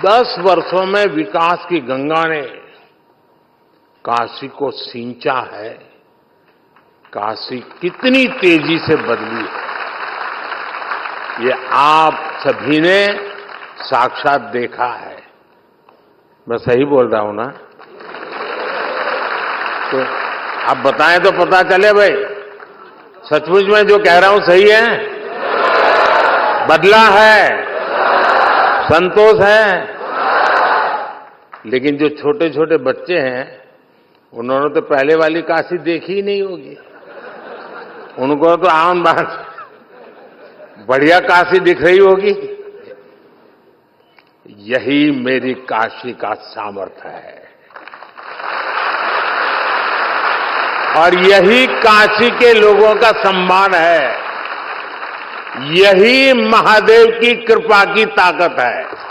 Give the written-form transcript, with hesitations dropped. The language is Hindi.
10 वर्षों में विकास की गंगा ने काशी को सींचा है। काशी कितनी तेजी से बदली है, ये आप सभी ने साक्षात देखा है। मैं सही बोल रहा हूं ना? तो आप बताएं तो पता चले भाई, सचमुच में जो कह रहा हूं सही है? बदला है, संतोष है। लेकिन जो छोटे छोटे बच्चे हैं, उन्होंने तो पहले वाली काशी देखी ही नहीं होगी। उनको तो आम बात बढ़िया काशी दिख रही होगी। यही मेरी काशी का सामर्थ्य है और यही काशी के लोगों का सम्मान है। यही महादेव की कृपा की ताकत है।